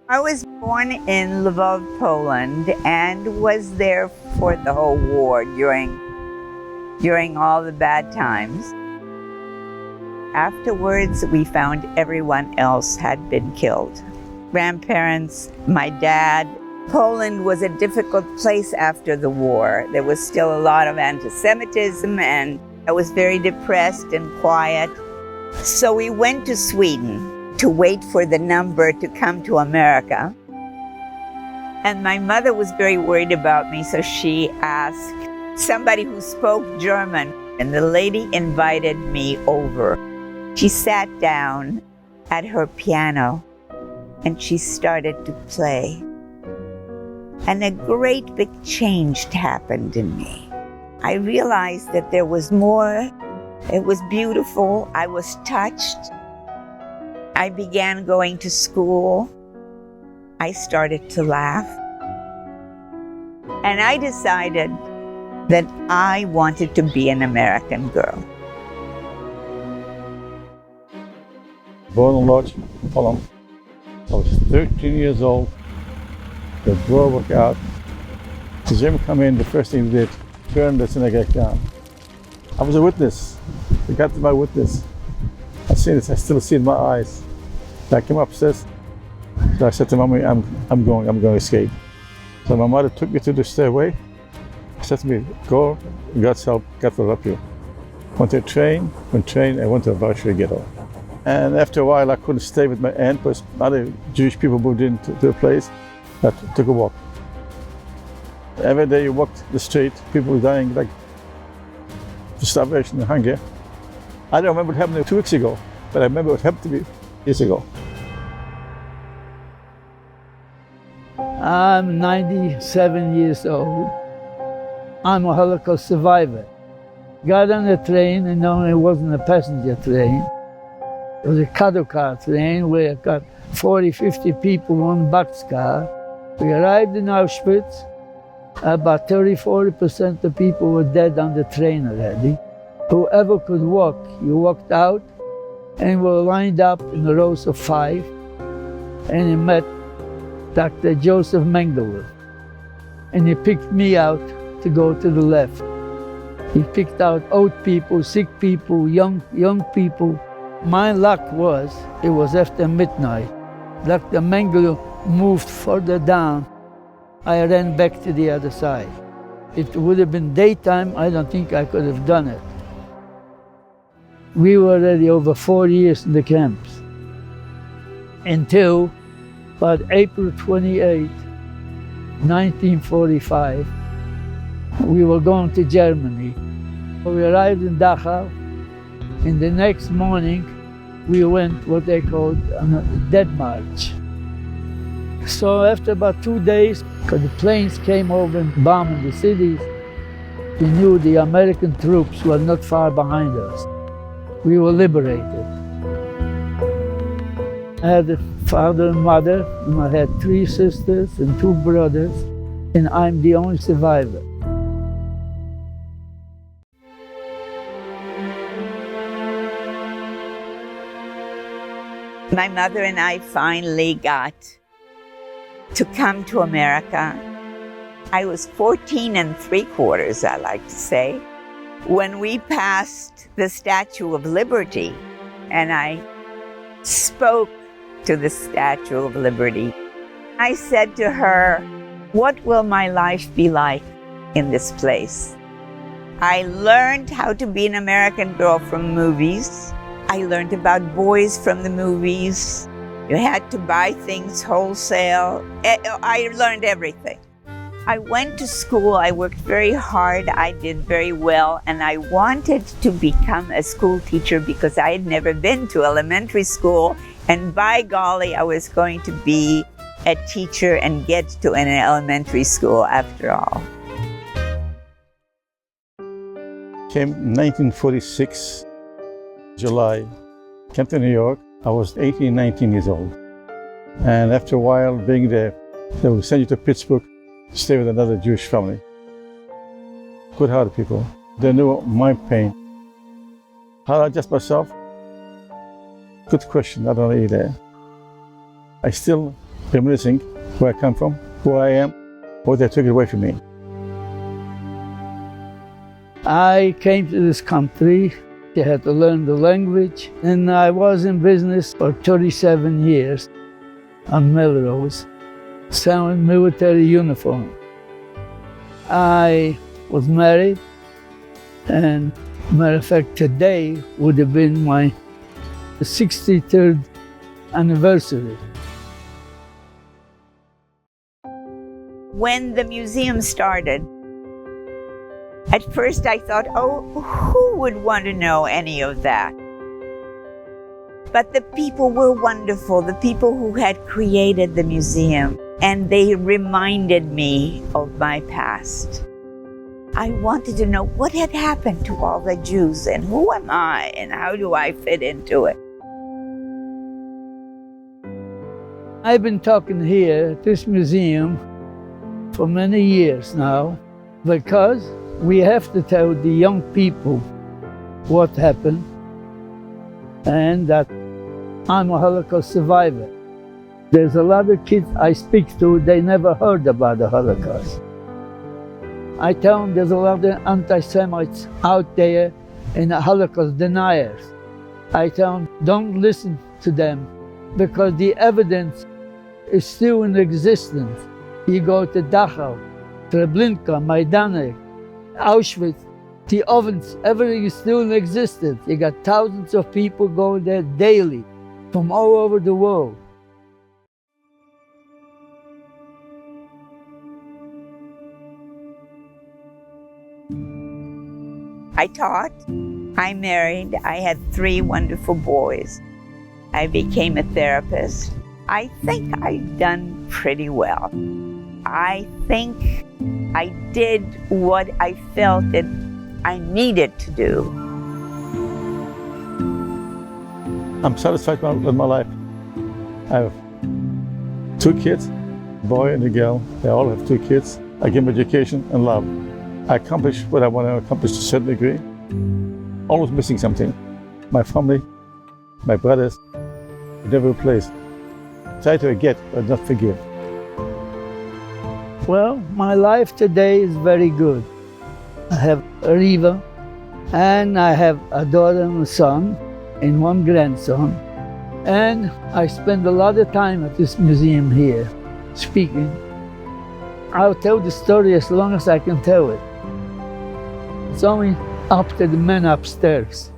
I was born in Lvov, Poland, and was there for the whole war during all the bad times. Afterwards, we found everyone else had been killed. Grandparents, my dad. Poland was a difficult place after the war. There was still a lot of anti-Semitism, and I was very depressed and quiet. So we went to Sweden to wait for the number to come to America. And my mother was very worried about me, so she asked somebody who spoke German, and the lady invited me over. She sat down at her piano and she started to play. And a great big change happened in me. I realized that there was more. It was beautiful. I was touched. I began going to school. I started to laugh. And I decided that I wanted to be an American girl. Born in Lodz, Holland. I was 13 years old. The war broke out. The Germans come in, the first thing they did, burn the synagogue down. I was a witness. They got to my witness. I seen it, I still see it in my eyes. I came upstairs. So I said to Mommy, I'm going to escape. So my mother took me to the stairway. She said to me, go, God's help, God will help you. Went to a train, I went to a Bolshevik ghetto. And after a while, I couldn't stay with my aunt because other Jewish people moved into the place. I took a walk. Every day you walked the street, people were dying like starvation and hunger. I don't remember what happened 2 weeks ago, but I remember what happened to me years ago. I'm 97 years old. I'm a Holocaust survivor. Got on a train, and no, it wasn't a passenger train. It was a cattle car train where it got 40, 50 people on boxcar. We arrived in Auschwitz. About 30–40% of people were dead on the train already. Whoever could walk, you walked out and were lined up in rows of 5. And you met Dr. Joseph Mengele. And he picked me out to go to the left. He picked out old people, sick people, young people. My luck was, it was after midnight. Dr. Mengele moved further down. I ran back to the other side. If it would have been daytime, I don't think I could have done it. We were already over 4 years in the camps. Until about April 28, 1945, we were going to Germany. We arrived in Dachau, and the next morning we went what they called a dead march. So after about 2 days, because the planes came over and bombed the cities, we knew the American troops were not far behind us. We were liberated. I had a father and mother, and I had 3 sisters and 2 brothers, and I'm the only survivor. My mother and I finally got to come to America. I was 14 3/4, I like to say, when we passed the Statue of Liberty, and I spoke to the Statue of Liberty. I said to her, what will my life be like in this place? I learned how to be an American girl from movies. I learned about boys from the movies. You had to buy things wholesale. I learned everything. I went to school, I worked very hard, I did very well, and I wanted to become a school teacher because I had never been to elementary school, and by golly, I was going to be a teacher and get to an elementary school after all. Came 1946, July, came to New York. I was 18, 19 years old. And after a while being there, they will send you to Pittsburgh to stay with another Jewish family. Good-hearted people. They knew my pain. How did I adjust myself? Good question, I don't know either. I still reminiscing where I come from, who I am, what they took it away from me. I came to this country. I had to learn the language, and I was in business for 37 years on Melrose, selling military uniform. I was married, and matter of fact, today would have been my 63rd anniversary. When the museum started, at first I thought, oh, who would want to know any of that? But the people were wonderful, the people who had created the museum, and they reminded me of my past. I wanted to know what had happened to all the Jews, and who am I, and how do I fit into it? I've been talking here at this museum for many years now because we have to tell the young people what happened and that I'm a Holocaust survivor. There's a lot of kids I speak to, they never heard about the Holocaust. I tell them there's a lot of anti-Semites out there and the Holocaust deniers. I tell them don't listen to them because the evidence is still in existence. You go to Dachau, Treblinka, Majdanek, Auschwitz, the ovens, everything is still in existence. You got thousands of people going there daily from all over the world. I taught, I married, I had 3 wonderful boys. I became a therapist. I think I've done pretty well. I think I did what I felt that I needed to do. I'm satisfied with my life. I have 2 kids, a boy and a girl. They all have 2 kids. I give them education and love. I accomplished what I want to accomplish to a certain degree. Always missing something. My family, my brothers, never replaced. Try to forget, but not forgive. Well, my life today is very good. I have a Riva, and I have a daughter and a son, and 1 grandson. And I spend a lot of time at this museum here, speaking. I'll tell the story as long as I can tell it. It's only up to the men upstairs.